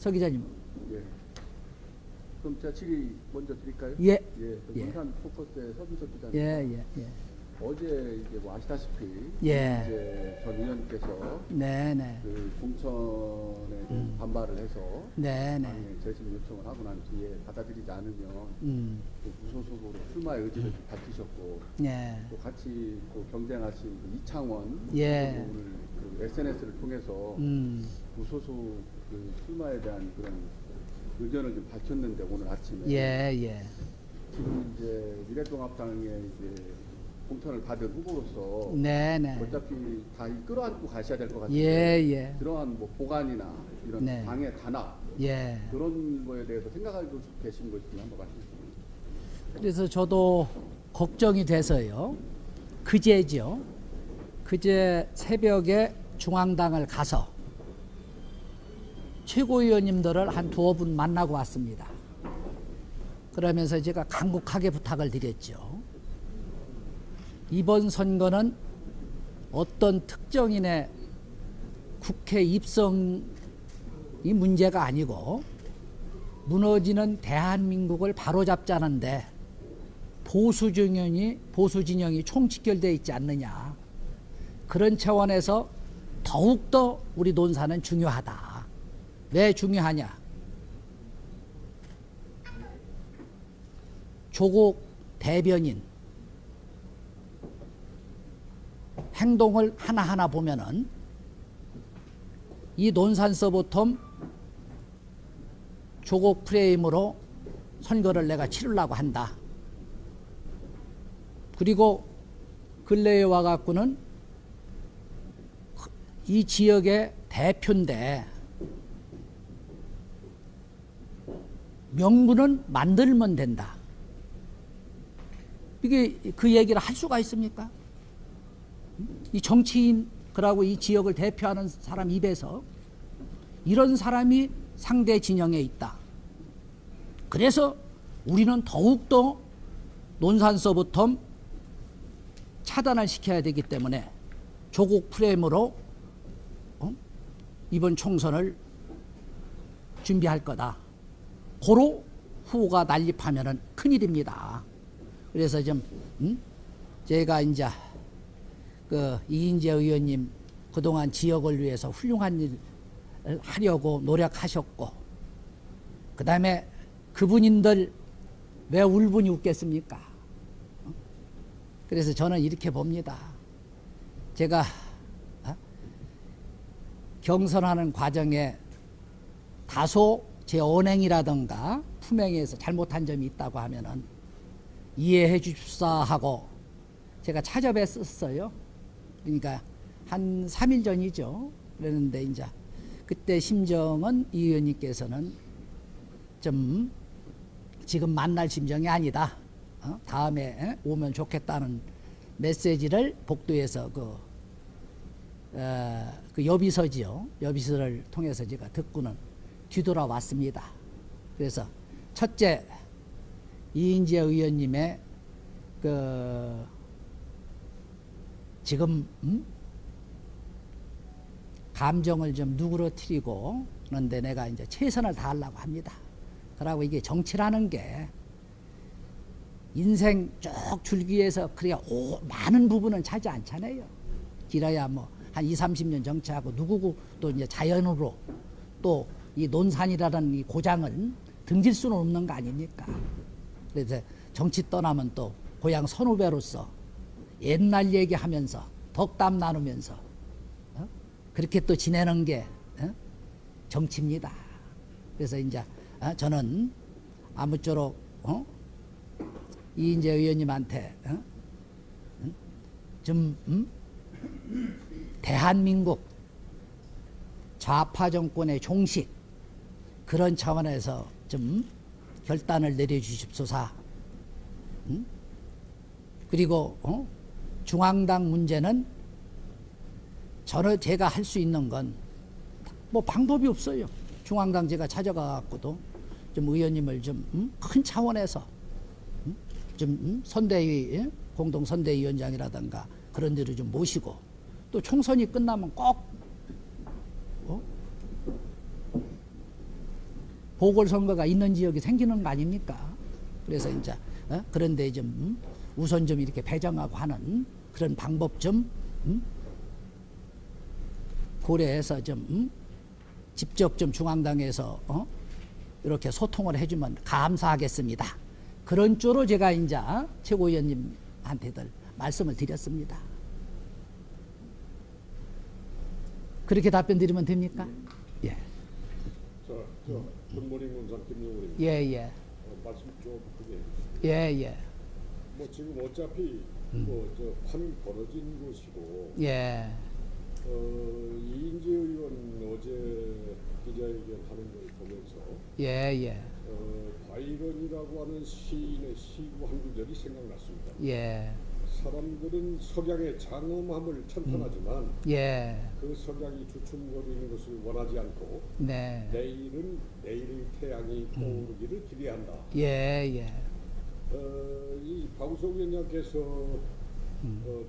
서 기자님. 예. 그럼 제가 질의 먼저 드릴까요? 예. 예. 예. 논산 포커스의 서준석 기자님. 예. 어제 이제 뭐 아시다시피 예. 이제 전 의원께서 네네. 그 공천에 좀 반발을 해서 네네. 재심 요청을 하고 난 뒤에 받아들이지 않으면 또 무소속으로 출마의 의지를 좀 밝히셨고 예. 또 같이 또 경쟁하신 그 이창원 예. 오늘 그 SNS를 통해서 무소속 그 출마에 대한 그런 의견을 좀 밝혔는데 오늘 아침에 예. 지금 이제 미래통합당에 이제 공천을 받은 후보로서 네네. 어차피 다 끌어안고 가셔야 될 것 같은데 예. 그러한 뭐 보관이나 이런 네. 당의 단합 예. 그런 거에 대해서 생각하고 계신 거 있으면 한번 말씀해 주세요. 그래서 저도 걱정이 돼서요. 그제죠. 그제 새벽에 중앙당을 가서 최고위원님들을 한 두어 분 만나고 왔습니다. 그러면서 제가 간곡하게 부탁을 드렸죠. 이번 선거는 어떤 특정인의 국회 입성이 문제가 아니고 무너지는 대한민국을 바로잡자는데 보수 진영이 총직결되어 있지 않느냐. 그런 차원에서 더욱더 우리 논산은 중요하다. 왜 중요하냐. 조국 대변인 행동을 하나하나 보면은 이 논산서부터 조국 프레임으로 선거를 내가 치르려고 한다. 그리고 근래에 와갖고는 이 지역의 대표인데 명분은 만들면 된다. 이게 그 얘기를 할 수가 있습니까? 이 정치인 그러고 이 지역을 대표하는 사람 입에서 이런 사람이 상대 진영에 있다. 그래서 우리는 더욱더 논산서부터 차단을 시켜야 되기 때문에 조국 프레임으로 이번 총선을 준비할 거다. 고로 후보가 난립하면은 큰일입니다. 그래서 좀 제가 이제 그 이인재 의원님 그동안 지역을 위해서 훌륭한 일을 하려고 노력하셨고, 그 다음에 그분인들 왜 울분이 웃겠습니까? 그래서 저는 이렇게 봅니다. 제가 경선하는 과정에 다소 제 언행이라든가 품행에서 잘못한 점이 있다고 하면은 이해해 주십사 하고 제가 찾아뵀었어요. 그러니까 한 3일 전이죠. 그랬는데 이제 그때 심정은 이 의원님께서는 좀 지금 만날 심정이 아니다. 다음에 오면 좋겠다는 메시지를 복도에서 그 여비서지요. 여비서를 통해서 제가 듣고는 뒤돌아왔습니다. 그래서 첫째, 이인재 의원님의 지금 감정을 좀 누그러뜨리고 그런데 내가 이제 최선을 다하려고 합니다. 그러고 이게 정치라는 게 인생 쭉 줄기에서 그래야 많은 부분은 차지 않잖아요. 길어야 뭐 한 20, 30년 정치하고 누구고 또 이제 자연으로 또 이 논산이라는 이 고장을 등질 수는 없는 거 아닙니까? 그래서 정치 떠나면 또 고향 선후배로서 옛날 얘기하면서 덕담 나누면서 그렇게 또 지내는 게 정치입니다. 그래서 이제 저는 아무쪼록 이인재 의원님한테 좀 대한민국 좌파 정권의 종식 그런 차원에서 좀 결단을 내려주십소서. 그리고 중앙당 문제는 제가 할 수 있는 건 뭐 방법이 없어요. 중앙당 제가 찾아가갖고도 좀 의원님을 좀 큰 차원에서 좀 선대위 공동 선대위원장이라든가 그런 데로 좀 모시고 또 총선이 끝나면 꼭 보궐선거가 있는 지역이 생기는 거 아닙니까? 그래서 이제 그런데 좀 우선 좀 이렇게 배정하고 하는 그런 방법 좀 고려해서 좀 직접 좀 중앙당에서 이렇게 소통을 해주면 감사하겠습니다. 그런 쪽으로 제가 이제 최고위원님한테들 말씀을 드렸습니다. 그렇게 답변 드리면 됩니까? 예. 굿모닝 논산 김용훈입니다. 예. 말씀 좀 크게 예. 해주세요. 뭐 지금 어차피 판이 벌어진 것이고, 예. 이인재 의원 어제 기자회견하는 걸 보면서 예. 바이런이라고 하는 시인의 시구 한 구절이 생각났습니다. 예. 사람들은 석양의 장엄함을 찬탄하지만 예. 그 석양이 주춤거리는 것을 원하지 않고 네. 내일은 내일 태양이 떠오르기를 기대한다. 예. 이 박우석 위원장께서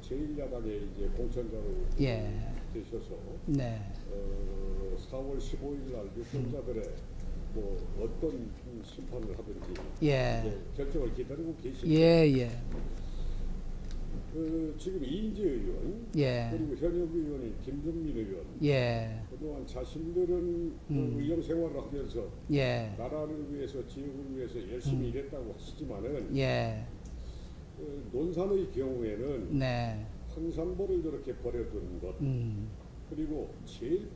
제1야당의 이제 공천자로 예. 되셔서 네. 4월 15일 날 유권자들의 뭐 어떤 심판을 하든지 예. 이제 결정을 기다리고 계십니다. 예. 지금 이인재 의원 예. 그리고 현역 의원인 김정민 의원 예. 그동안 자신들은 의원 생활을 하면서 예. 나라를 위해서 지역을 위해서 열심히 일했다고 하시지만은 예. 논산의 경우에는 네. 황산벌을 이렇게 버려두는 것 그리고 제일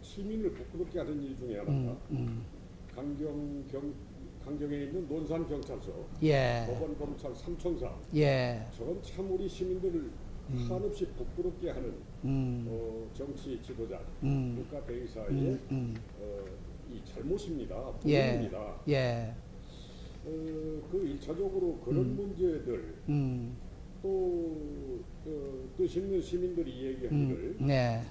시민을 부끄럽게 하는 일 중에 하나가 강경에 있는 논산경찰서, 예. 법원검찰 삼총사, 예. 저건 참 우리 시민들을 한없이 부끄럽게 하는 정치 지도자, 국가 대의사의 이 잘못입니다. 불행입니다. 예. 그 1차적으로 그런 문제들 또 뜻 있는 시민들이 얘기하기를 네.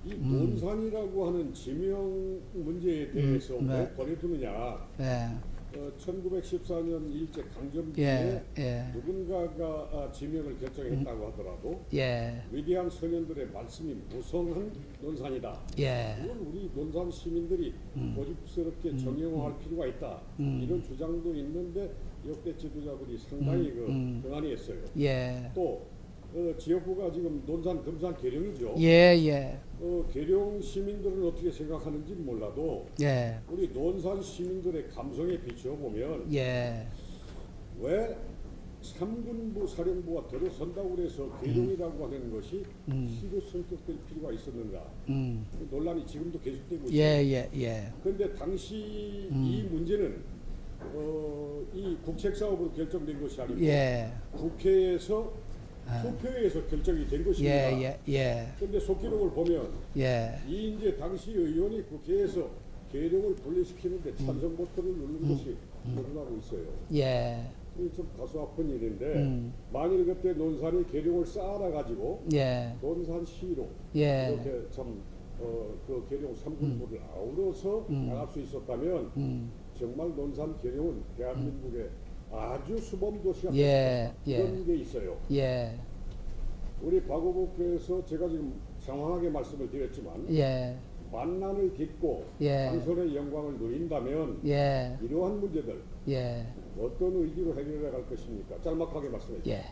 이 논산이라고 하는 지명 문제에 대해서 왜 네. 버려두느냐. 네. 1914년 일제 강점기에 예. 누군가가 지명을 결정했다고 하더라도 예. 위대한 선현들의 말씀이 무성한 논산이다. 예. 이건 우리 논산 시민들이 고집스럽게 정형화할 필요가 있다. 이런 주장도 있는데 역대 지도자들이 상당히 등한히 했어요. 예. 또 지역구가 지금 논산, 금산, 계룡이죠. 예. 계룡 시민들은 어떻게 생각하는지 몰라도 예. 우리 논산 시민들의 감성에 비추어 보면 예. 왜 3군부 사령부가 들어선다고 해서 계룡이라고 하는 것이 시로 선택될 필요가 있었는가. 그 논란이 지금도 계속되고 있습니다. 예. 그런데 당시 이 문제는 이 국책사업으로 결정된 것이 아니고 예. 국회에서 투표에서 결정이 된 것입니다. 그런데 속기록을 보면 이인재 당시 의원이 국회에서 계룡을 분리시키는데 찬성 버튼을 누른 것이 드러나고 있어요. 예. 좀 가슴 아픈 일인데 만일 그때 논산이 계룡을 쌓아놔 가지고 논산시로 이렇게 참 그 계룡 3군부를 아우러서 나갈 수 있었다면 정말 논산 계룡은 대한민국의 아주 수범 도시가 이런 게 있어요. 우리 박오복께서 제가 지금 장황하게 말씀을 드렸지만 만난을 딛고 당선의 영광을 누린다면 이러한 문제들 어떤 의지로 해결해 갈 것입니까? 짤막하게 말씀해 주세요.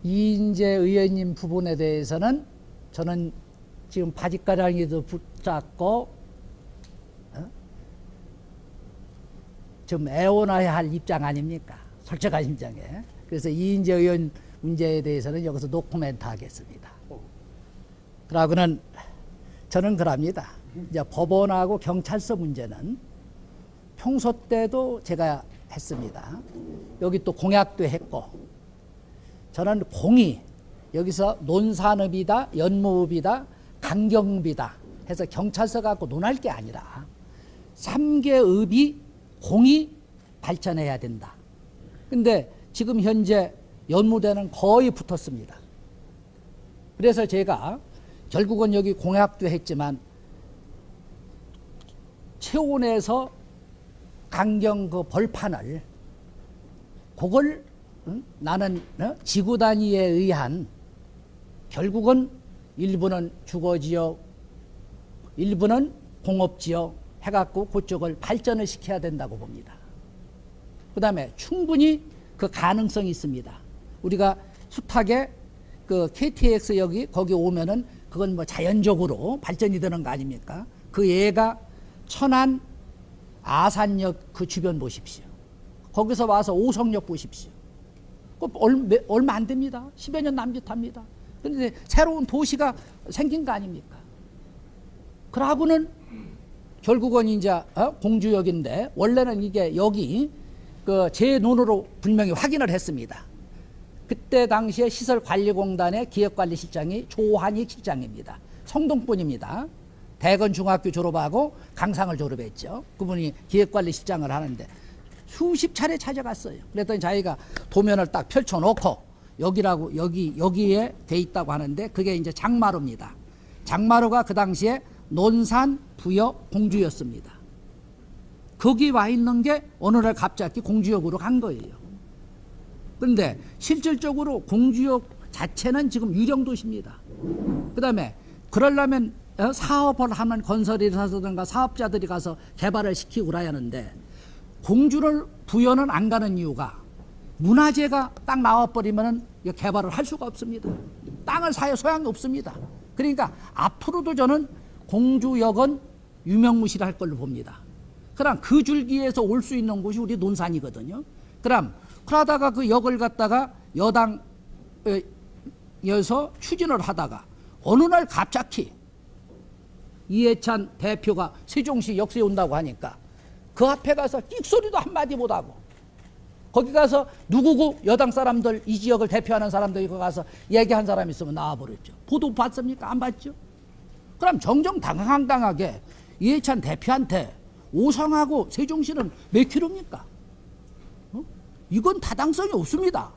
이인재 의원님 부분에 대해서는 저는 지금 바짓가랑이도 붙잡고 좀 애원해야 할 입장 아닙니까? 솔직한 입장에. 그래서 이인재 의원 문제에 대해서는 여기서 노코멘트 하겠습니다. 그러고는 저는 그럽니다. 이제 법원하고 경찰서 문제는 평소 때도 제가 했습니다. 여기 또 공약도 했고, 저는 공이 여기서 논산읍이다, 연무읍이다, 강경읍이다 해서 경찰서 갖고 논할 게 아니라 3개 읍이 공이 발전해야 된다. 근데 지금 현재 연무대는 거의 붙었습니다. 그래서 제가 결국은 여기 공약도 했지만 최원에서 강경 그 벌판을 그걸 나는 지구 단위에 의한 결국은 일부는 주거지역, 일부는 공업지역 해갖고 그쪽을 발전을 시켜야 된다고 봅니다. 그 다음에 충분히 그 가능성이 있습니다. 우리가 숱하게 그 KTX 여기 거기 오면은 그건 뭐 자연적으로 발전이 되는 거 아닙니까? 그 예가 천안 아산역 그 주변 보십시오. 거기서 와서 오성역 보십시오. 얼마 안 됩니다. 10여 년 남짓합니다. 그런데 새로운 도시가 생긴 거 아닙니까? 그러고는 결국은 이제 공주역인데 원래는 이게 여기 그 제 눈으로 분명히 확인을 했습니다. 그때 당시에 시설관리공단의 기획관리실장이 조한익 실장입니다. 성동분입니다. 대건 중학교 졸업하고 강상을 졸업했죠. 그분이 기획관리실장을 하는데 수십 차례 찾아갔어요. 그랬더니 자기가 도면을 딱 펼쳐놓고 여기라고 여기에 돼 있다고 하는데 그게 이제 장마루입니다. 장마루가 그 당시에 논산 부여 공주였습니다. 거기 와 있는 게 어느 날 갑자기 공주역으로 간 거예요. 그런데 실질적으로 공주역 자체는 지금 유령도시입니다. 그 다음에 그러려면 사업을 하는 건설이라든가 사업자들이 가서 개발을 시키고 그래야 하는데 공주를 부여는 안 가는 이유가 문화재가 딱 나와버리면 개발을 할 수가 없습니다. 땅을 사야 소양이 없습니다. 그러니까 앞으로도 저는 공주역은 유명무실할 걸로 봅니다. 그럼 그 줄기에서 올 수 있는 곳이 우리 논산이거든요. 그러다가 그 역을 갖다가 여당에서 추진을 하다가 어느 날 갑자기 이해찬 대표가 세종시 역세에 온다고 하니까 그 앞에 가서 끽소리도 한마디 못하고 거기 가서 누구고 여당 사람들 이 지역을 대표하는 사람들이 거기 가서 얘기한 사람이 있으면 나와버렸죠. 보도 봤습니까? 안 봤죠? 그럼 정정당당하게 이해찬 대표한테 오성하고 세종시는 몇 킬로입니까? 이건 타당성이 없습니다.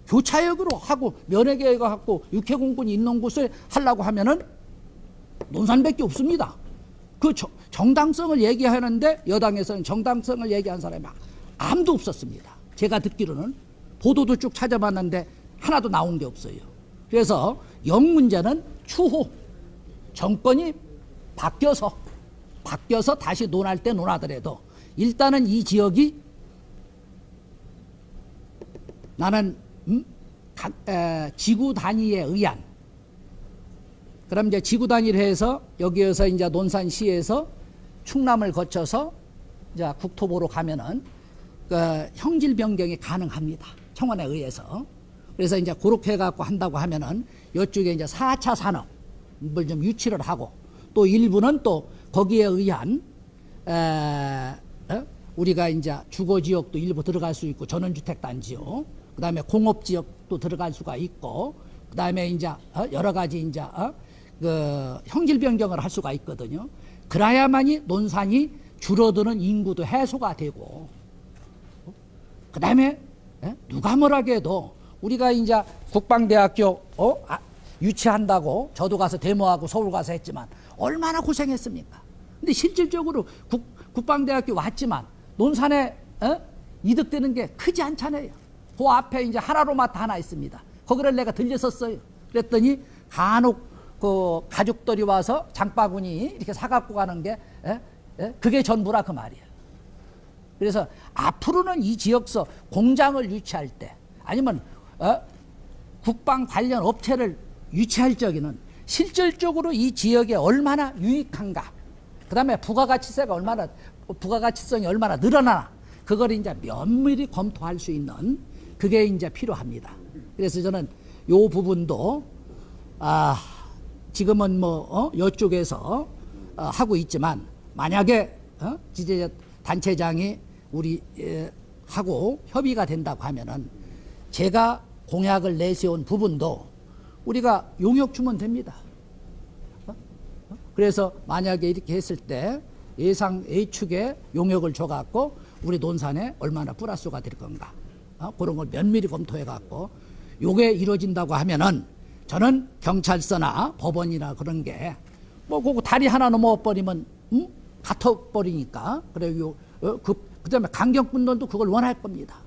교차역으로 하고 면회계획을 하고 육해공군이 있는 곳을 하려고 하면은 논산밖에 없습니다. 그 정당성을 얘기하는데 여당에서는 정당성을 얘기한 사람이 아무도 없었습니다. 제가 듣기로는 보도도 쭉 찾아봤는데 하나도 나온 게 없어요. 그래서 역 문제는 추후 정권이 바뀌어서 다시 논할 때 논하더라도 일단은 이 지역이 나는 지구 단위에 의한 그럼 이제 지구 단위를 해서 여기에서 이제 논산시에서 충남을 거쳐서 이제 국토부로 가면은 그 형질 변경이 가능합니다. 청원에 의해서. 그래서 이제 그렇게 해갖고 한다고 하면은 이쪽에 이제 4차 산업을 좀 유치를 하고 또 일부는 또 거기에 의한 우리가 이제 주거지역도 일부 들어갈 수 있고 전원주택단지요. 그 다음에 공업지역도 들어갈 수가 있고 그 다음에 이제 여러 가지 이제 그 형질 변경을 할 수가 있거든요. 그래야만이 논산이 줄어드는 인구도 해소가 되고 그 다음에 누가 뭐라게 해도 우리가 이제 국방대학교 유치한다고 저도 가서 데모하고 서울 가서 했지만 얼마나 고생했습니까? 근데 실질적으로 국방대학교 왔지만 논산에 이득되는 게 크지 않잖아요. 그 앞에 이제 하나로마트 하나 있습니다. 거기를 내가 들렸었어요. 그랬더니 간혹 그 가족들이 와서 장바구니 이렇게 사갖고 가는 게 그게 전부라 그 말이에요. 그래서 앞으로는 이 지역서 공장을 유치할 때 아니면 국방 관련 업체를 유치할 적에는 실질적으로 이 지역에 얼마나 유익한가, 그 다음에 부가가치성이 얼마나 늘어나나, 그걸 이제 면밀히 검토할 수 있는 그게 이제 필요합니다. 그래서 저는 요 부분도 지금은 뭐 이쪽에서 하고 있지만 만약에 지자체 단체장이 우리 하고 협의가 된다고 하면은 제가 공약을 내세운 부분도 우리가 용역 주면 됩니다. 그래서 만약에 이렇게 했을 때 예상 A축에 용역을 줘갖고 우리 논산에 얼마나 플러스가 될 건가, 그런 걸 면밀히 검토해갖고 요게 이루어진다고 하면은 저는 경찰서나 법원이나 그런 게 뭐 그거 다리 하나 넘어버리면 같아버리니까 그래요. 그다음에 강경분들도 그걸 원할 겁니다.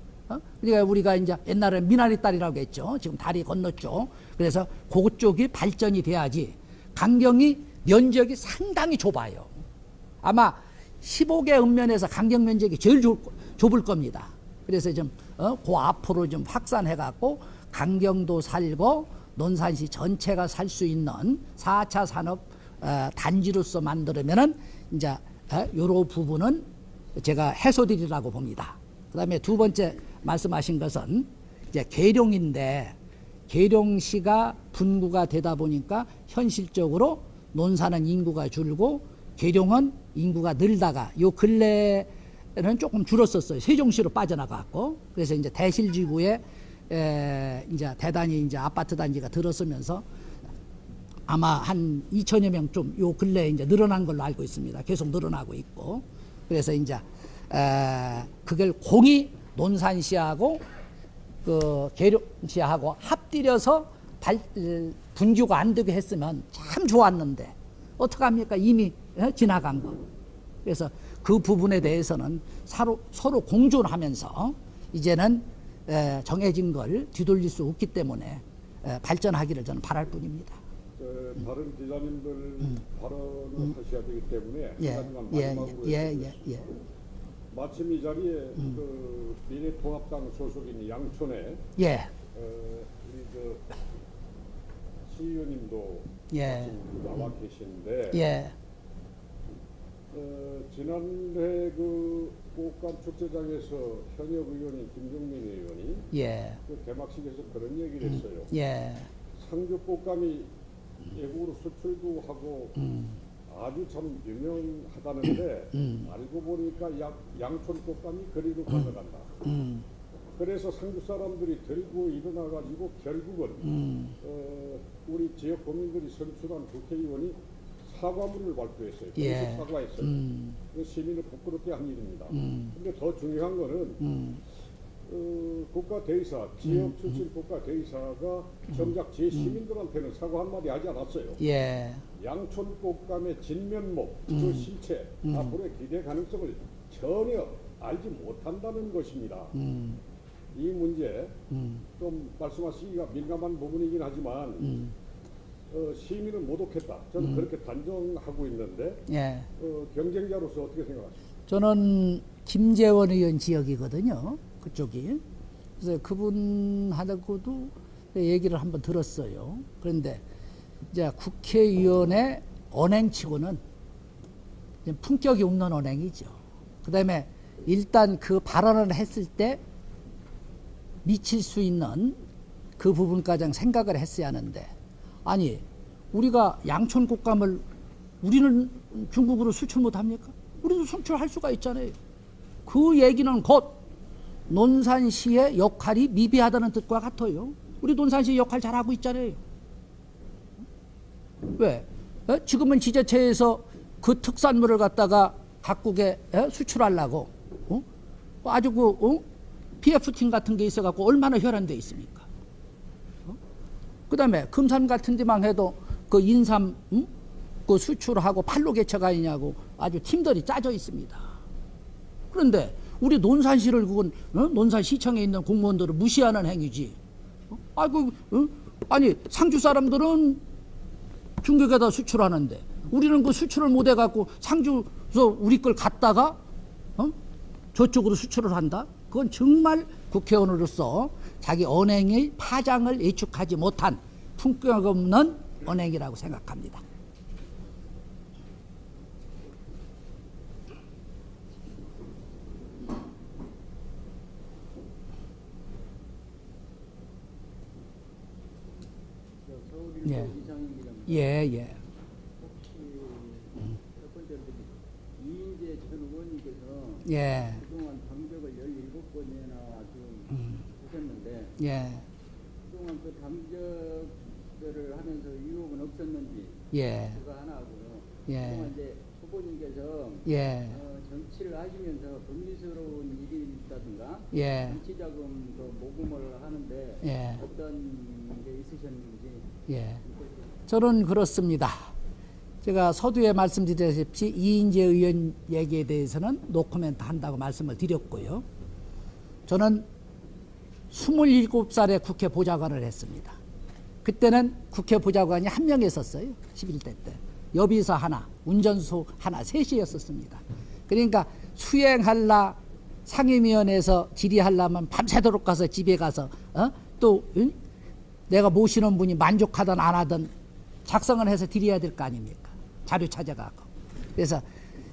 그러니까 우리가 이제 옛날에 미나리 딸이라고 했죠. 지금 다리 건넜죠. 그래서 그쪽이 발전이 돼야지. 강경이 면적이 상당히 좁아요. 아마 15개 읍면에서 강경 면적이 제일 좁을 겁니다. 그래서 좀 그 앞으로 좀 확산해갖고 강경도 살고 논산시 전체가 살 수 있는 4차 산업 단지로서 만들면은 이제 요런 부분은 제가 해소되리라고 봅니다. 그다음에 두 번째 말씀하신 것은 이제 계룡인데, 계룡시가 분구가 되다 보니까 현실적으로 논산은 인구가 줄고 계룡은 인구가 늘다가 요 근래는 조금 줄었었어요. 세종시로 빠져나갔고, 그래서 이제 대실지구에 이제 대단히 이제 아파트 단지가 들어서면서 아마 한 2천여 명 좀 요 근래에 이제 늘어난 걸로 알고 있습니다. 계속 늘어나고 있고, 그래서 이제 그걸 공이 논산시하고 그 계룡시하고 합들여서 분규가 안 되게 했으면 참 좋았는데 어떡합니까? 이미 지나간 거. 그래서 그 부분에 대해서는 서로 공존하면서 이제는 정해진 걸 뒤돌릴 수 없기 때문에 발전하기를 저는 바랄 뿐입니다. 다른 기자님들 발언을 하셔야 되기 때문에 마침 이 자리에 그 미래통합당 소속인 양촌에 우리 그 시의원님도 나와 계시는데 지난해 그 꽃감 축제장에서 현역 의원인 김종민 의원이 그 개막식에서 그런 얘기를 했어요. 상주 꽃감이 외국으로 수출도 하고 아주 참 유명하다는데 알고 보니까 양촌 꽃감이 그리로 건너간다. 그래서 상주 사람들이 들고 일어나가지고 결국은 우리 지역 국민들이 선출한 국회의원이 사과문을 발표했어요. 공식 사과했어요. 시민을 부끄럽게 한 일입니다. 근데 더 중요한 거는 국가대의사, 지역 출신 국가대의사가 정작 제 시민들한테는 사과 한마디 하지 않았어요. 양촌 꽃감의 진면목, 그 실체, 앞으로의 기대 가능성을 전혀 알지 못한다는 것입니다. 이 문제 좀 말씀하시기가 민감한 부분이긴 하지만 시민을 모독했다. 저는 그렇게 단정하고 있는데 경쟁자로서 어떻게 생각하십니까? 저는 김재원 의원 지역이거든요. 그쪽이. 그래서 그분하고도 얘기를 한번 들었어요. 그런데 이제 국회의원의 언행치고는 품격이 없는 언행이죠. 그 다음에 일단 그 발언을 했을 때 미칠 수 있는 그 부분까지 생각을 했어야 하는데, 아니 우리가 양촌 꽃감을 우리는 중국으로 수출 못합니까? 우리도 수출할 수가 있잖아요. 그 얘기는 곧 논산시의 역할이 미비하다는 뜻과 같아요. 우리 논산시 역할 잘하고 있잖아요. 왜? 지금은 지자체에서 그 특산물을 갖다가 각국에 수출하려고 아주 PF팀 같은 게 있어갖고 얼마나 혈안돼 있습니까? 그 다음에 금산 같은 데만 해도 그 인삼 그 수출하고 팔로 개척 아니냐고 아주 팀들이 짜져 있습니다. 그런데 우리 논산시를 그건 논산시청에 있는 공무원들을 무시하는 행위지. 아니 상주 사람들은 중국에다 수출하는데 우리는 그 수출을 못 해갖고 상주에서 우리 걸 갖다가 저쪽으로 수출을 한다? 그건 정말 국회의원으로서 자기 언행의 파장을 예측하지 못한 품격 없는 언행이라고 생각합니다. 예. 혹시 첫 번째로 이인재 전 의원님께서 그동안 당적을 17번이나 지금 하셨는데 그동안 그 당적들을 하면서 유혹은 없었는지 그거 하나 하고요. 그동안 이제 후보님께서 정치를 하시면서 불미스러운 일이 있다든가 정치자금 모금을 하는데 어떤 게 있으셨는지. 저는 그렇습니다. 제가 서두에 말씀드렸다시피 이인재 의원 얘기에 대해서는 노코멘트 한다고 말씀을 드렸고요. 저는 27살에 국회 보좌관을 했습니다. 그때는 국회 보좌관이 한 명 있었어요. 11대 때. 여비서 하나, 운전수 하나, 셋이었었습니다. 그러니까 수행할라 상임위원회에서 질의하려면 밤새도록 가서 집에 가서 또 내가 모시는 분이 만족하든 안 하든 작성을 해서 드려야 될 거 아닙니까? 자료 찾아가고. 그래서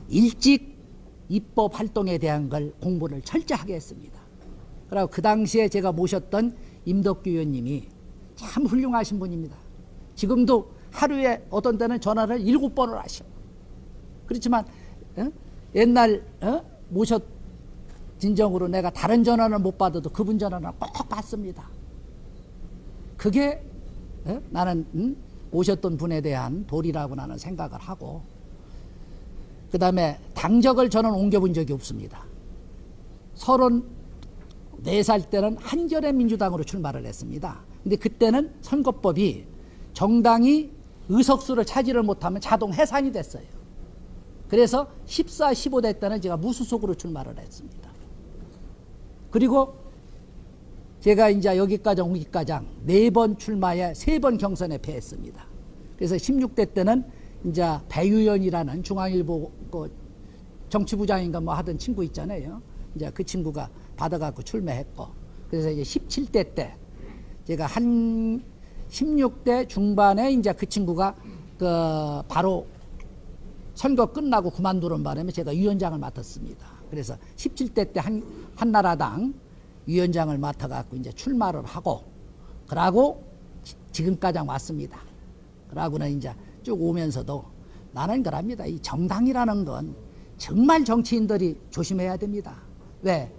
일찍 입법 활동에 대한 걸 공부를 철저하게 했습니다. 그리고 그 당시에 제가 모셨던 임덕규 의원님이 참 훌륭하신 분입니다. 지금도 하루에 어떤 때는 전화를 7번을 하셔. 그렇지만 옛날 모셨 진정으로 내가 다른 전화는 못 받아도 그분 전화는 꼭 받습니다. 그게 나는 오셨던 분에 대한 도리라고 나는 생각을 하고, 그 다음에 당적을 저는 옮겨본 적이 없습니다. 34살 때는 한겨레민주당으로 출마를 했습니다. 근데 그때는 선거법이 정당이 의석수를 차지를 못하면 자동 해산이 됐어요. 그래서 14, 15대 때는 제가 무소속으로 출마를 했습니다. 그리고 제가 이제 여기까지 오기까지 4번 출마에 3번 경선에 패했습니다. 그래서 16대 때는 이제 배유연이라는 중앙일보 정치부장인가 뭐 하던 친구 있잖아요. 이제 그 친구가 받아갖고 출마했고, 그래서 이제 17대 때 제가 한 16대 중반에 이제 그 친구가 바로 선거 끝나고 그만두는 바람에 제가 위원장을 맡았습니다. 그래서 17대 때 한나라당 위원장을 맡아갖고 이제 출마를 하고, 그러고 지금까지 왔습니다. 그러고는 이제 쭉 오면서도 나는 그럽니다. 이 정당이라는 건 정말 정치인들이 조심해야 됩니다. 왜?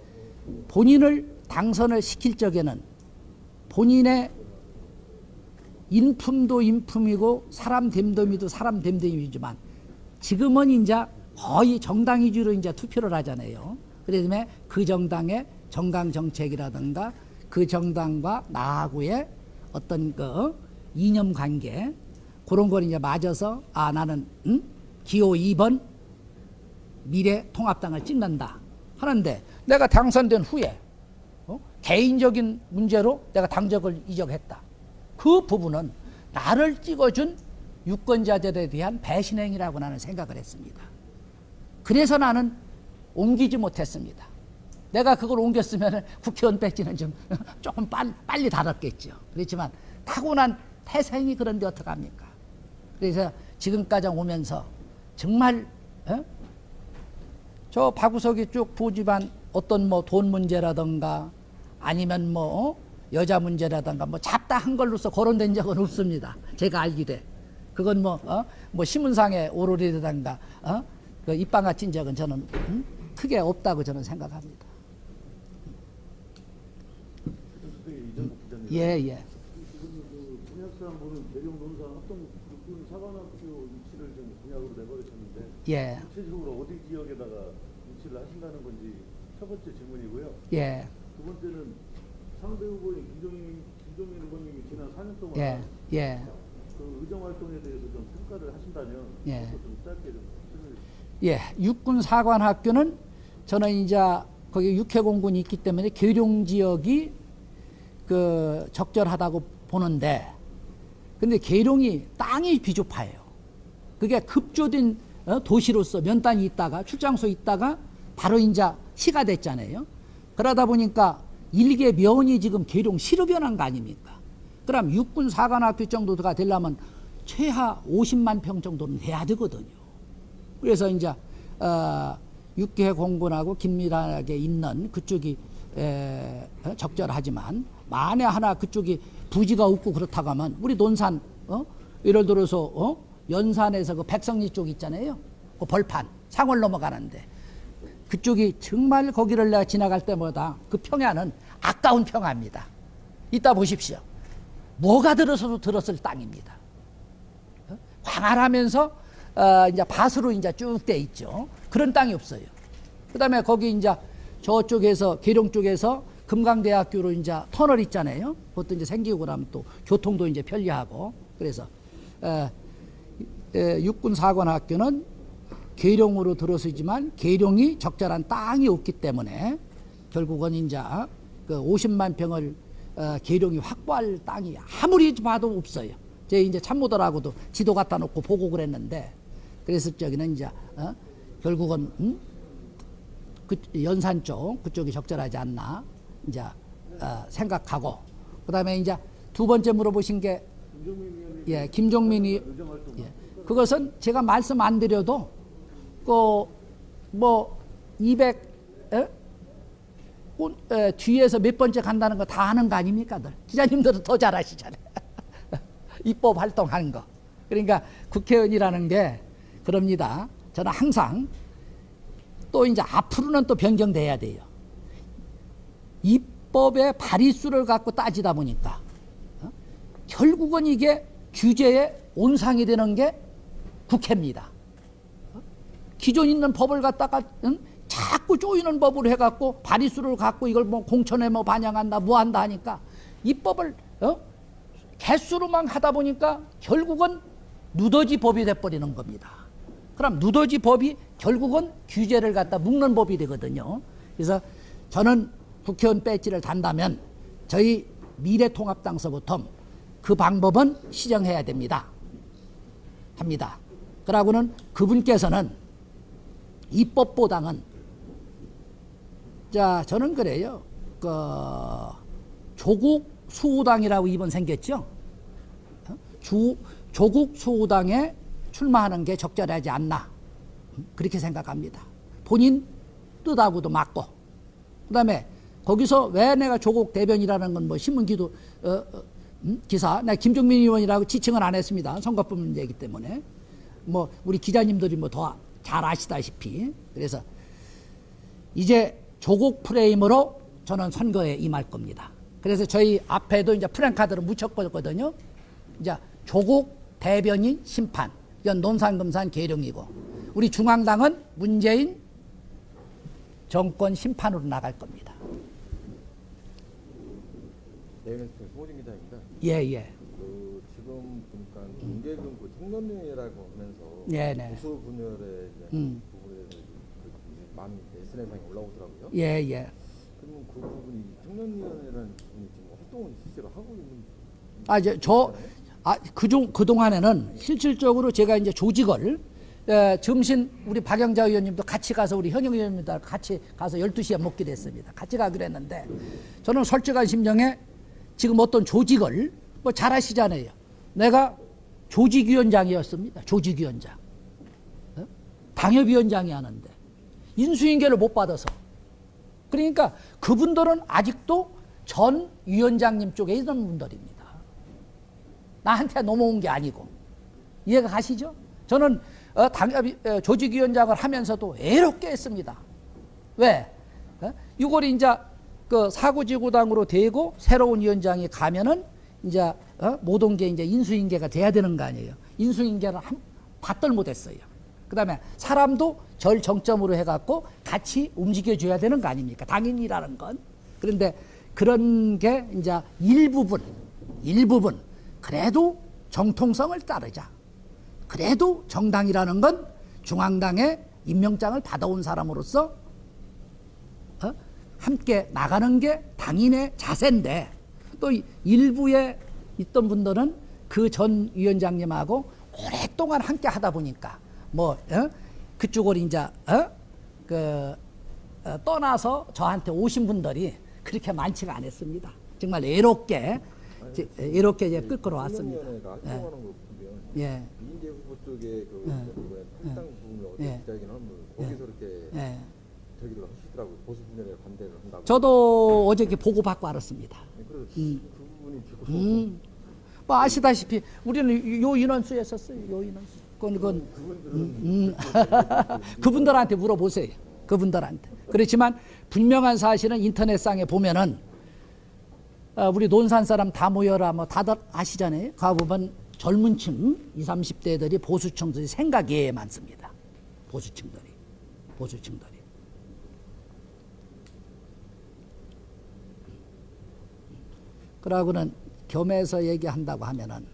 본인을 당선을 시킬 적에는 본인의 인품도 인품이고 사람 됨됨이도 사람 됨됨이지만 지금은 이제 거의 정당 위주로 이제 투표를 하잖아요. 그래서 그 정당의 정강 정책이라든가 그 정당과 나하고의 어떤 이념 관계, 그런 걸 이제 맞아서 나는 기호 2번 미래통합당을 찍는다 하는데, 내가 당선된 후에 개인적인 문제로 내가 당적을 이적했다. 그 부분은 나를 찍어준 유권자들에 대한 배신행위라고 나는 생각을 했습니다. 그래서 나는 옮기지 못했습니다. 내가 그걸 옮겼으면 국회의원 배지는 좀 조금 빨리 달았겠죠. 그렇지만 타고난 태생이 그런데 어떡합니까? 그래서 지금까지 오면서 정말 저 박우석이 쭉 보지만 어떤 뭐 돈 문제라든가 아니면 뭐 여자 문제라든가 뭐 잡다한 걸로서 거론된 적은 없습니다. 제가 알기에. 그건 뭐 신문상에 오르리라든가 그 입방아 찐 적은 저는 크게 없다고 저는 생각합니다. 예. 지금 그 공약사항보는 계룡 논산 합동 육군 사관학교 위치를 좀 공약으로 내버리셨는데, 예. 구체적으로 어디 지역에다가 위치를 하신다는 건지 첫 번째 질문이고요. 예. 두 번째는 상대 후보인 김종인 후보님이 지난 4년 동안 예. 그 의정 활동에 대해서 좀 평가를 하신다면 좀 짧게 좀 설명해 주시죠. 예. 육군 사관학교는 저는 이제 거기 육해공군이 있기 때문에 계룡 지역이 적절하다고 보는데, 근데 계룡이 땅이 비좁아요. 그게 급조된 도시로서 면단이 있다가 출장소 있다가 바로 이제 시가 됐잖아요. 그러다 보니까 일개 면이 지금 계룡 시로 변한 거 아닙니까? 그럼 육군 사관학교 정도가 되려면 최하 50만 평 정도는 돼야 되거든요. 그래서 이제 육해 공군하고 긴밀하게 있는 그쪽이 적절하지만, 만에 하나 그쪽이 부지가 없고 그렇다고 하면 우리 논산 예를 들어서 연산에서 그 백성리 쪽 있잖아요. 그 벌판 상월 넘어가는데 그쪽이 정말 거기를 내가 지나갈 때마다 그 평야는 아까운 평야입니다. 이따 보십시오. 뭐가 들어서도 들었을 땅입니다. 광활하면서 이제 밭으로 이제 쭉 돼 있죠. 그런 땅이 없어요. 그다음에 거기 이제 저쪽에서 계룡 쪽에서 금강대학교로 이제 터널 있잖아요. 그것도 이제 생기고 나면 또 교통도 이제 편리하고, 그래서 육군사관학교는 계룡으로 들어서지만 계룡이 적절한 땅이 없기 때문에 결국은 이제 그 50만 평을 계룡이 확보할 땅이 아무리 봐도 없어요. 제 이제 참모들하고도 지도 갖다 놓고 보고 그랬는데, 그래서 저기는 이제 결국은 그 연산 쪽 그쪽이 적절하지 않나 이제 생각하고, 그다음에 이제 두 번째 물어보신 게 예, 김종민이 예, 그것은 제가 말씀 안 드려도 뭐 200 뒤에서 몇 번째 간다는 거 다 아는 거 아닙니까? 기자님들은 더 잘 아시잖아요. 입법 활동하는 거. 그러니까 국회의원이라는 게 그럽니다. 저는 항상 또 이제 앞으로는 또 변경돼야 돼요. 입법의 발의수를 갖고 따지다 보니까 결국은 이게 규제의 온상이 되는 게 국회입니다. 기존 있는 법을 갖다가 자꾸 조이는 법으로 해갖고 발의수를 갖고 이걸 뭐 공천에 뭐 반영한다 뭐한다 하니까 입법을 개수로만 하다 보니까 결국은 누더지 법이 돼버리는 겁니다. 그럼 누더지 법이 결국은 규제를 갖다 묶는 법이 되거든요. 그래서 저는 국회의원 배지를 단다면 저희 미래통합당서부터 그 방법은 시정해야 됩니다. 합니다. 그러고는 그분께서는 입법보다는 자 저는 그래요. 조국 수호당이라고 이번 생겼죠. 조국 수호당에 출마하는 게 적절하지 않나 그렇게 생각합니다. 본인 뜻하고도 맞고, 그 다음에 거기서 왜 내가 조국 대변이라는 건 뭐 신문기도 기사, 내가 김종민 의원이라고 지칭을 안 했습니다. 선거법 문제이기 때문에 뭐 우리 기자님들이 뭐 더 잘 아시다시피. 그래서 이제 조국 프레임으로 저는 선거에 임할 겁니다. 그래서 저희 앞에도 이제 프랭카드를 묻혔거든요. 이제 조국 대변인 심판, 이건 논산금산 계룡이고, 우리 중앙당은 문재인 정권 심판으로 나갈 겁니다. 네이버스 송호진 기자입니다. 예. 지금 보니까 공개금 청년위원회라고 하면서 네네. 보수 분열의 부분에 대해서 많이 SNS상에 올라오더라고요. 예. 그러면 그 부분이 청년위원회라는 부분이 지금 활동을 실제로 하고 있는 그동안에는 실질적으로 제가 이제 조직을 점심 우리 박영자 의원님도 같이 가서 우리 현영 의원님도 같이 가서 12시에 먹기로 했습니다. 같이 가기로 했는데 저는 솔직한 심정에 지금 어떤 조직을 뭐 잘 아시잖아요. 내가 조직위원장이었습니다. 조직위원장. 당협위원장이 하는데 인수인계를 못 받아서. 그러니까 그분들은 아직도 전 위원장님 쪽에 있는 분들입니다. 나한테 넘어온 게 아니고. 이해가 가시죠? 저는 조직위원장을 하면서도 애롭게 했습니다. 왜? 이걸 이제 그 사구지구당으로 되고 새로운 위원장이 가면은 이제 모든 게 이제 인수인계가 돼야 되는 거 아니에요. 인수인계를 받들 못했어요. 그다음에 사람도 절 정점으로 해갖고 같이 움직여줘야 되는 거 아닙니까? 당인이라는 건. 그런데 그런 게 이제 일부분 그래도 정통성을 따르자. 그래도 정당이라는 건 중앙당의 임명장을 받아온 사람으로서 함께 나가는 게 당인의 자세인데, 또 일부에 있던 분들은 그 전 위원장님하고 오랫동안 함께 하다 보니까 그쪽을 이제 떠나서 저한테 오신 분들이 그렇게 많지가 않았습니다. 정말 애롭게 이제 끌고 왔습니다. 예. 이인재 후보 쪽에 탈당 부분을 어떻게 기자회견을 하면 거기서 이렇게 저기를 하시더라고요. 보수 분열에 반대를 한다고. 저도 어저께 보고 받고 알았습니다. 그 부분이 지금 뭐 아시다시피 우리는 요 인원수였었어요. 요 인원수. 그분들한테 물어보세요. 그분들한테. 그렇지만 분명한 사실은 인터넷상에 보면은 우리 논산 사람 다 모여라 뭐 다들 아시잖아요. 가보면 젊은 층 20, 30대들이 보수층들이 생각이 많습니다. 보수층들이. 그러고는 겸해서 얘기한다고 하면은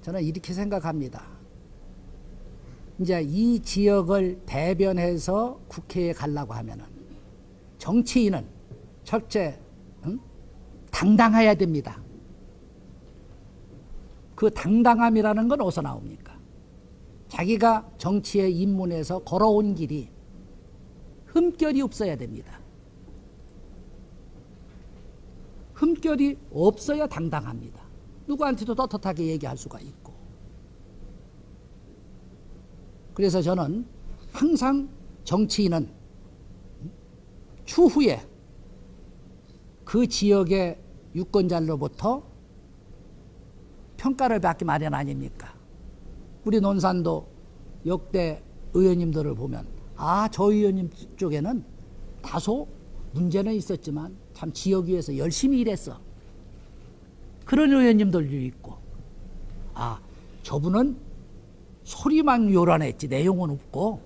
저는 이렇게 생각합니다. 이제 이 지역을 대변해서 국회에 가려고 하면은 정치인은 첫째 당당해야 됩니다. 그 당당함이라는 건 어디서 나옵니까? 자기가 정치에 입문해서 걸어온 길이 흠결이 없어야 됩니다. 흠결이 없어야 당당합니다. 누구한테도 떳떳하게 얘기할 수가 있고. 그래서 저는 항상 정치인은 추후에 그 지역의 유권자로부터 평가를 받기 마련 아닙니까? 우리 논산도 역대 의원님들을 보면 저 의원님 쪽에는 다소 문제는 있었지만 참 지역 위에서 열심히 일했어. 그런 의원님들도 있고 저분은 소리만 요란했지 내용은 없고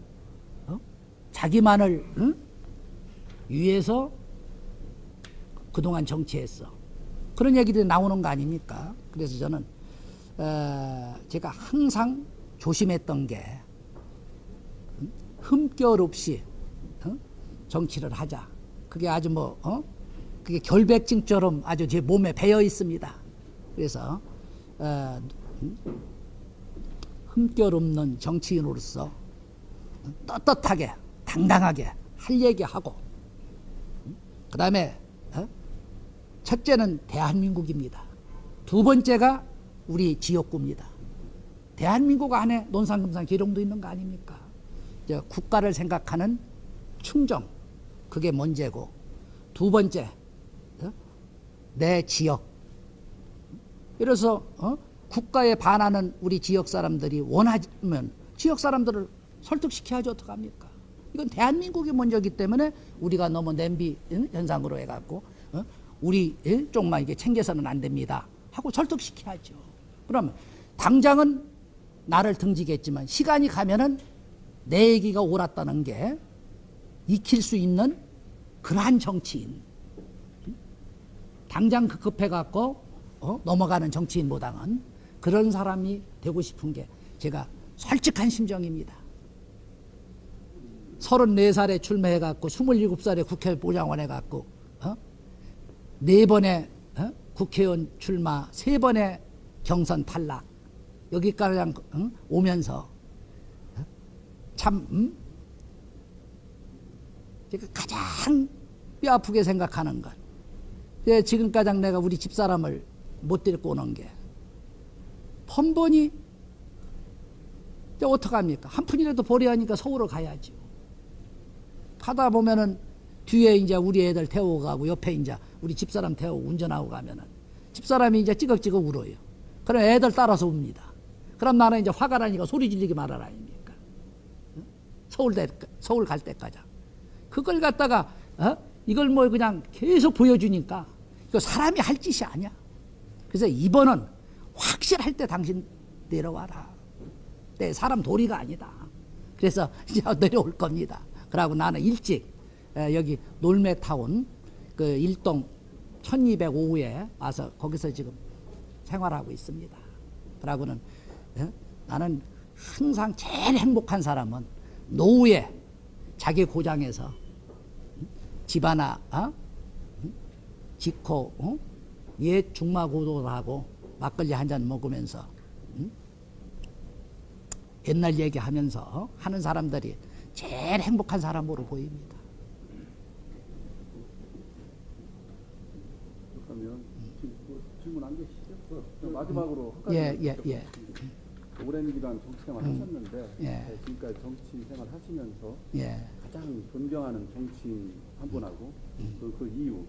자기만을 위해서 그동안 정치했어. 그런 얘기들이 나오는 거 아닙니까? 그래서 저는 제가 항상 조심했던 게 흠결 없이 정치를 하자. 그게 아주 그게 결백증처럼 아주 제 몸에 배어 있습니다. 그래서 흠결 없는 정치인으로서 떳떳하게 당당하게 할 얘기하고, 그 다음에 첫째는 대한민국입니다. 두 번째가 우리 지역구입니다. 대한민국 안에 논산금산 계룡도 있는 거 아닙니까? 국가를 생각하는 충정, 그게 먼저고, 두 번째 내 지역. 이래서 국가에 반하는 우리 지역 사람들이 원하면 지역 사람들을 설득시켜야지 어떡합니까? 이건 대한민국이 먼저기 때문에 우리가 너무 냄비 현상으로 해갖고 우리 쪽만 이게 챙겨서는 안 됩니다 하고 설득시켜야죠. 그러면 당장은 나를 등지겠지만 시간이 가면은 내 얘기가 옳았다는 게 익힐 수 있는 그러한 정치인, 당장 급급해갖고 넘어가는 정치인보다는 그런 사람이 되고 싶은 게 제가 솔직한 심정입니다. 34살에 출마해갖고 27살에 국회의원보좌관 해갖고 4번의 국회의원 출마, 3번의 경선 탈락, 여기까지 오면서 참 제가 가장 뼈아프게 생각하는 것, 지금까지 내가 우리 집사람을 못 데리고 오는 게 번번이 어떡합니까? 한 푼이라도 벌어야 하니까 서울을 가야죠. 가다 보면은 뒤에 이제 우리 애들 태워가고 옆에 이제 우리 집사람 태우고 운전하고 가면은 집사람이 이제 찌걱찌걱 울어요. 그럼 애들 따라서 웁니다. 그럼 나는 이제 화가 나니까 소리 지르기 말할 아닙니까? 서울 갈 때까지. 그걸 갖다가 이걸 뭐 그냥 계속 보여주니까 이거 사람이 할 짓이 아니야. 그래서 이번은 확실할 때 당신 내려와라. 내 사람 도리가 아니다. 그래서 이제 내려올 겁니다. 그러고 나는 일찍 여기 놀매타운 그 일동 1205호에 와서 거기서 지금 생활하고 있습니다. 그러고는 나는 항상 제일 행복한 사람은 노후에 자기 고장에서 집 하나 짓고 옛 중마고도를 하고 막걸리 한 잔 먹으면서 옛날 얘기하면서 하는 사람들이 제일 행복한 사람으로 보입니다. 그러면 질문 안 계시죠? 마지막으로 한 가지. 오랜 기간 정치 생활 하셨는데 지금까지 정치 생활 하시면서 가장 존경하는 정치인 한 분하고 그 이유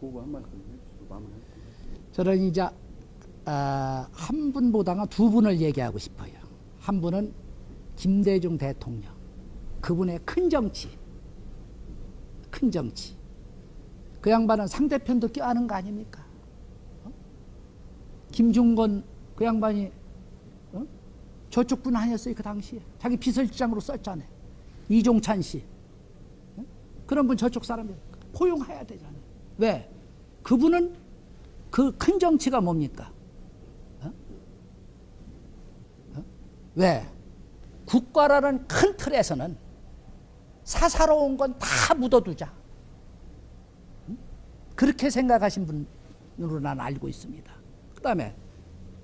그거 한 말씀 해주시고 마무리할게요. 저는 이제 한 분보다는 두 분을 얘기하고 싶어요. 한 분은 김대중 대통령, 그분의 큰 정치. 그 양반은 상대편도 껴안은 거 아닙니까? 김중건 그 양반이 저쪽 분 아니었어요, 그 당시에. 자기 비서실장으로 썼잖아요. 이종찬 씨. 그런 분 저쪽 사람이에요. 포용해야 되잖아요. 왜? 그분은 그 큰 정치가 뭡니까? 왜? 국가라는 큰 틀에서는 사사로운 건 다 묻어두자. 그렇게 생각하신 분으로 나는 알고 있습니다. 그 다음에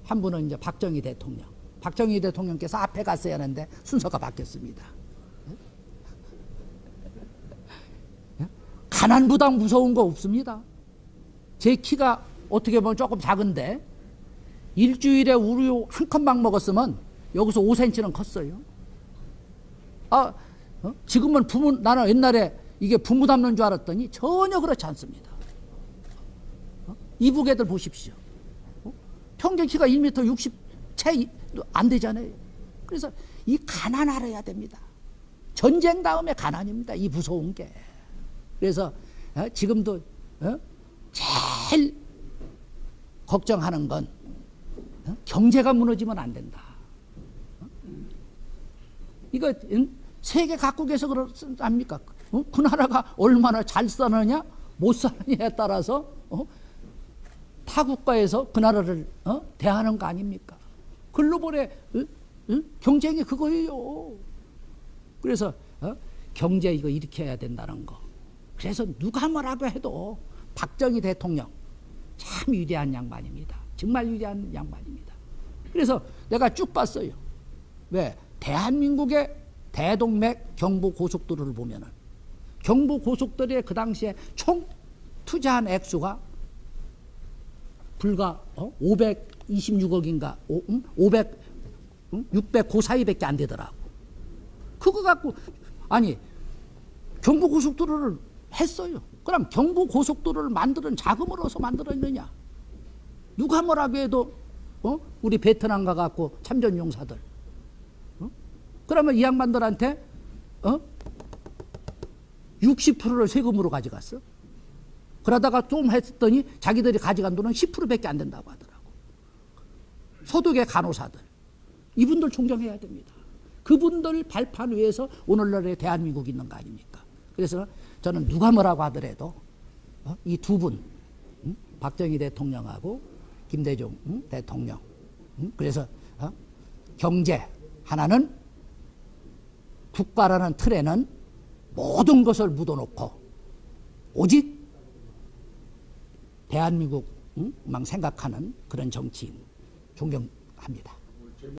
한 분은 이제 박정희 대통령. 박정희 대통령께서 앞에 갔어야 하는데 순서가 바뀌었습니다. 가난보다 무서운 거 없습니다. 제 키가 어떻게 보면 조금 작은데 일주일에 우유 한 컵만 먹었으면 여기서 5cm는 컸어요. 지금은 나는 옛날에 이게 부모 닮는 줄 알았더니 전혀 그렇지 않습니다. 이북 애들 보십시오. 평균 키가 1m 60 채 안 되잖아요. 그래서 이 가난 알아야 됩니다. 전쟁 다음에 가난입니다. 이 무서운 게. 그래서 지금도 제일 걱정하는 건 경제가 무너지면 안 된다. 이거 세계 각국에서 그렇습니까? 그 나라가 얼마나 잘 사느냐 못 사느냐에 따라서 타 국가에서 그 나라를 대하는 거 아닙니까? 글로벌의 경쟁이 그거예요. 그래서 경제 이거 이렇게 해야 된다는 거. 그래서 누가 뭐라고 해도 박정희 대통령 참 위대한 양반입니다. 정말 위대한 양반입니다. 그래서 내가 쭉 봤어요. 왜? 대한민국의 대동맥 경부고속도로를 보면은 경부고속도로에 그 당시에 총 투자한 액수가 불과 526억인가 600 그 사이밖에 안 되더라고. 그거 갖고 아니 경부고속도로를 했어요. 그럼 경부고속도로를 만드는 자금을 어디서 만들었느냐? 누가 뭐라고 해도 우리 베트남 가갖고 참전용사들 그러면 이 양반들한테 60%를 세금으로 가져갔어. 그러다가 좀 했더니 자기들이 가져간 돈은 10%밖에 안 된다고 하더라고. 소득의 간호사들 이분들 존경해야 됩니다. 그분들 발판 위에서 오늘날의 대한민국이 있는 거 아닙니까? 그래서 저는 누가 뭐라고 하더라도 이 두 분 박정희 대통령하고 김대중 대통령 그래서 경제 하나는 국가라는 틀에는 모든 것을 묻어놓고 오직 대한민국만 생각하는 그런 정치인 존경합니다.